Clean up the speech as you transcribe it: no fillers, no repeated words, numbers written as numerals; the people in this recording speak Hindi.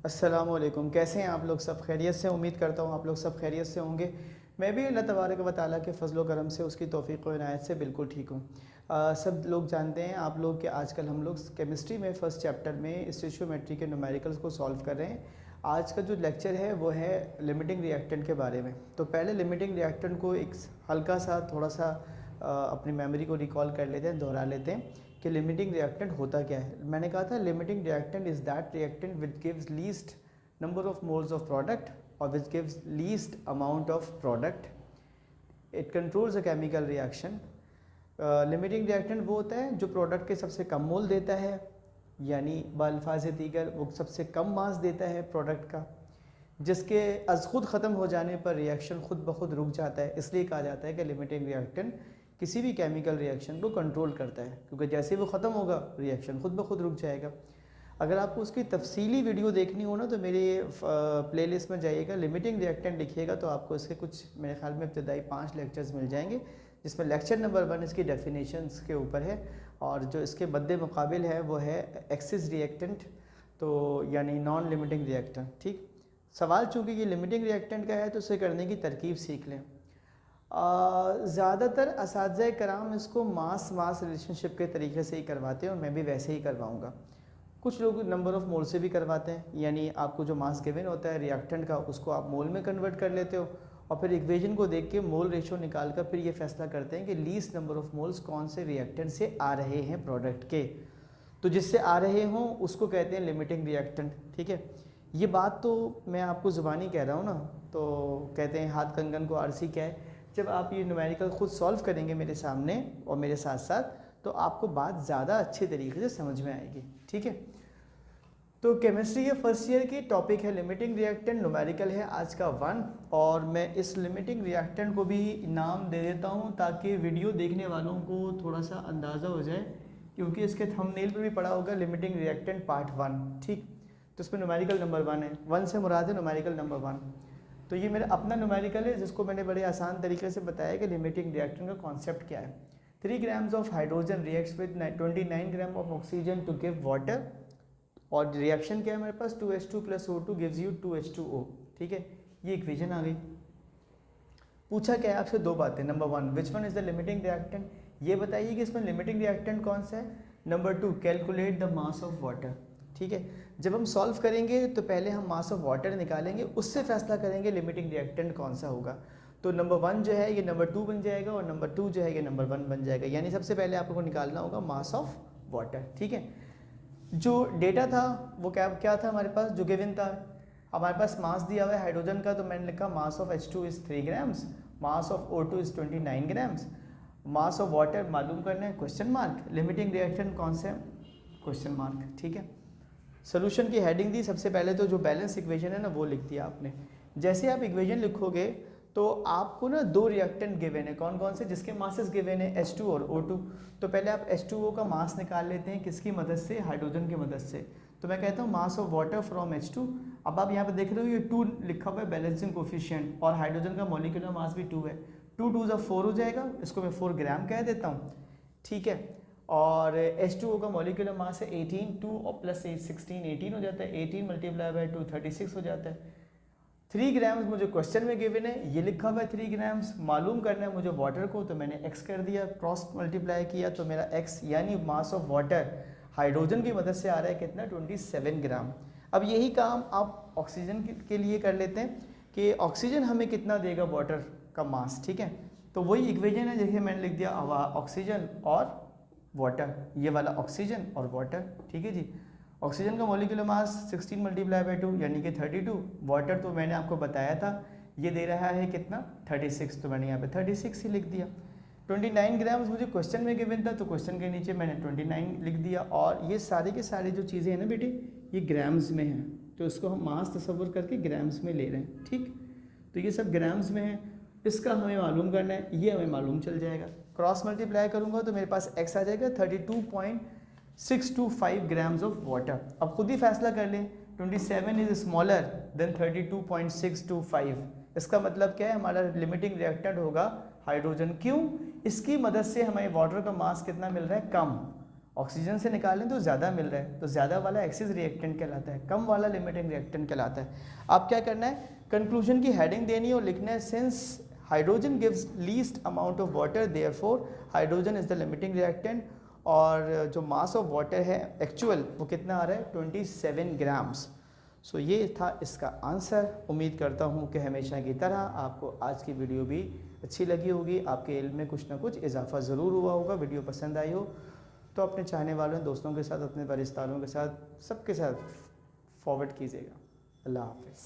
अस्सलामुअलैकुम। कैसे हैं आप लोग? सब खैरियत से? उम्मीद करता हूँ आप लोग सब खैरियत से होंगे। मैं भी अल्लाह तबारक व तआला के फजल व करम से, उसकी तौफ़ीक़ व इनायत से बिल्कुल ठीक हूँ। सब लोग जानते हैं आप लोग कि आजकल हम लोग केमिस्ट्री में फ़र्स्ट चैप्टर में स्टोइचियोमेट्री के न्यूमेरिकल्स को सॉल्व कर रहे हैं। आज का जो लेक्चर है वो है लिमिटिंग रिएक्टेंट के बारे में। तो पहले लिमिटिंग रिएक्टेंट को एक हल्का सा थोड़ा सा अपनी मेमोरी को रिकॉल कर लेते हैं, दोहरा लेते हैं कि लिमिटिंग रिएक्टेंट होता क्या है। मैंने कहा था limiting reactant is that reactant which gives least number of moles of product और which gives least amount of product. It controls a chemical reaction. Limiting reactant वो होता है जो प्रोडक्ट के सबसे कम मोल देता है, यानी बाल्फाज दीगर वो सबसे कम मास देता है प्रोडक्ट का, जिसके अज खुद ख़त्म हो जाने पर रिएक्शन खुद ब खुद रुक जाता है। इसलिए कहा जाता है कि लिमिटिंग रिएक्टेंट किसी भी केमिकल रिएक्शन को कंट्रोल करता है, क्योंकि जैसे ही वो ख़त्म होगा रिएक्शन खुद ब खुद रुक जाएगा। अगर आपको उसकी तफसीली वीडियो देखनी हो ना तो मेरे प्लेलिस्ट में जाइएगा, लिमिटिंग रिएक्टेंट लिखिएगा तो आपको इसके कुछ मेरे ख्याल में इब्तदाई 5 लेक्चर्स मिल जाएंगे, जिसमें लेक्चर नंबर 1 इसकी डेफिनेशंस के ऊपर है और जो इसके बद्दे मुकाबिल है वो है एक्सिस रिएक्टेंट, तो यानी नॉन लिमिटिंग रिएक्टेंट। ठीक, सवाल चूँकि ये लिमिटिंग रिएक्टेंट का है तो उसे करने की तरकीब सीख लें। ज़्यादातर असातिज़ा कराम इसको मास मास रिलेशनशिप के तरीके से ही करवाते हैं और मैं भी वैसे ही करवाऊँगा। कुछ लोग नंबर ऑफ़ मोल से भी करवाते हैं, यानी आपको जो मास गिवन होता है रिएक्टेंट का उसको आप मोल में कन्वर्ट कर लेते हो और फिर इक्वेशन को देख के मोल रेशो निकाल कर फिर ये फैसला करते हैं कि लीस्ट नंबर ऑफ़ मोल्स कौन से रिएक्टेंट से आ रहे हैं प्रोडक्ट के। तो जिससे आ रहे हों उसको कहते हैं लिमिटिंग रिएक्टेंट। ठीक है, ये बात तो मैं आपको ज़ुबानी कह रहा हूँ ना, तो कहते हैं हाथ कंगन को आरसी क्या है। जब आप ये न्यूमेरिकल खुद सॉल्व करेंगे मेरे सामने और मेरे साथ साथ तो आपको बात ज़्यादा अच्छे तरीके से समझ में आएगी। ठीक है, तो केमिस्ट्री के फर्स्ट ईयर की टॉपिक है लिमिटिंग रिएक्टेंट, न्यूमेरिकल है आज का 1 और मैं इस लिमिटिंग रिएक्टेंट को भी नाम दे देता हूँ ताकि वीडियो देखने वालों को थोड़ा सा अंदाज़ा हो जाए, क्योंकि इसके थंबनेल पर भी पड़ा होगा लिमिटिंग रिएक्टेंट पार्ट 1। ठीक, तो इसमें न्यूमेरिकल नंबर 1 है, 1 से मुराद है न्यूमेरिकल नंबर 1। तो ये मेरा अपना न्यूमेरिकल है जिसको मैंने बड़े आसान तरीके से बताया कि लिमिटिंग रिएक्टेंट का कॉन्सेप्ट क्या है। 3 grams of hydrogen reacts with 29 gram of oxygen to give water, और रिएक्शन क्या है हमारे पास 2H2 + O2 gives you 2H2O। ठीक है, ये इक्वेशन आ गई। पूछा क्या है आपसे? 2 बातें। Number 1, which one is the limiting reactant, ये बताइए कि इसमें लिमिटिंग रिएक्टेंट कौन सा है। Number 2, calculate the mass of water. ठीक है, जब हम सॉल्व करेंगे तो पहले हम मास ऑफ वाटर निकालेंगे, उससे फैसला करेंगे लिमिटिंग रिएक्टेंट कौन सा होगा। तो नंबर 1 जो है ये नंबर 2 बन जाएगा और नंबर 2 जो है ये नंबर 1 बन जाएगा, यानी सबसे पहले आपको निकालना होगा मास ऑफ वाटर। ठीक है, जो डेटा था वो क्या था हमारे पास, जो गिवन था हमारे पास मास दिया हुआ है हाइड्रोजन का, तो मैंने लिखा mass of H2 is 3 grams, mass of O2 is 29 grams, mass of water मालूम करना है, क्वेश्चन मार्क। लिमिटिंग रिएक्टेंट कौन सा है, क्वेश्चन मार्क। ठीक है, सोल्यूशन की हेडिंग दी, सबसे पहले तो जो बैलेंस इक्वेशन है ना वो लिख दिया आपने। जैसे आप इक्वेशन लिखोगे तो आपको ना 2 रिएक्टेंट गिवन है, कौन कौन से, जिसके मासेस गिवन है H2 और O2। तो पहले आप H2O का मास निकाल लेते हैं, किसकी मदद से, हाइड्रोजन की मदद से। तो मैं कहता हूँ mass of water from H2। अब आप यहाँ पे देख रहे हो ये 2 लिखा हुआ है बैलेंसिंग कोफिशिएंट, और हाइड्रोजन का मॉलिक्यूलर मास भी 2 है, 2 2 ज़ा 4 हो जाएगा, इसको मैं 4 ग्राम कह देता हूँ। ठीक है, और H2O का मॉलिक्यूलर मास है 18, 2 और प्लस 16 18 हो जाता है, 18 × 2 36 हो जाता है। 3 ग्राम्स मुझे क्वेश्चन में गिवन है, ये लिखा हुआ है 3 ग्राम्स, मालूम करना है मुझे वाटर को, तो मैंने x कर दिया, क्रॉस मल्टीप्लाई किया तो मेरा x यानी मास ऑफ वाटर हाइड्रोजन की मदद से आ रहा है कितना, 27 ग्राम। अब यही काम आप ऑक्सीजन के लिए कर लेते हैं कि ऑक्सीजन हमें कितना देगा वाटर का मास। ठीक है, तो वही इक्वेशन है, जैसे मैंने लिख दिया ऑक्सीजन और वाटर, ये वाला ऑक्सीजन और वाटर। ठीक है जी, ऑक्सीजन का मॉलिक्यूलर मास 16 × 2 यानी कि 32, वाटर तो मैंने आपको बताया था ये दे रहा है कितना, 36, तो मैंने यहाँ पे 36 ही लिख दिया। 29 ग्राम्स मुझे क्वेश्चन में गिवन था, तो क्वेश्चन के नीचे मैंने 29 लिख दिया, और ये सारे के सारे जो चीज़ें हैं ना बेटे ये ग्राम्स में हैं, तो इसको हम मास तस्वुर करके ग्राम्स में ले रहे हैं। ठीक, तो ये सब ग्राम्स में है, इसका हमें मालूम करना है, ये हमें मालूम चल जाएगा। क्रॉस मल्टीप्लाई करूँगा तो मेरे पास x आ जाएगा 32.625 ग्राम्स ऑफ वाटर। अब खुद ही फैसला कर लें, 27 इज स्मॉलर देन 32.625, इसका मतलब क्या है, हमारा लिमिटिंग रिएक्टेंट होगा हाइड्रोजन। क्यों? इसकी मदद से हमें वाटर का मास कितना मिल रहा है, कम, ऑक्सीजन से निकालें तो ज़्यादा मिल रहा है, तो ज़्यादा वाला एक्सिस रिएक्टेंट कहलाता है, कम वाला लिमिटिंग रिएक्टेंट कहलाता है। आप क्या करना है, कंक्लूजन की हेडिंग देनी है और लिखना है since hydrogen gives least amount of water therefore hydrogen is the limiting reactant. और जो मास ऑफ वाटर है एक्चुअल वो कितना आ रहा है 27 ग्राम्स। सो ये था इसका आंसर। उम्मीद करता हूँ कि हमेशा की तरह आपको आज की वीडियो भी अच्छी लगी होगी, आपके इल्म में कुछ ना कुछ इजाफा ज़रूर हुआ होगा। वीडियो पसंद आई हो तो अपने चाहने वालों दोस्तों के साथ, अपने वारिस्तानों के साथ, सबके साथ फॉरवर्ड कीजिएगा। अल्लाह हाफ़िज़।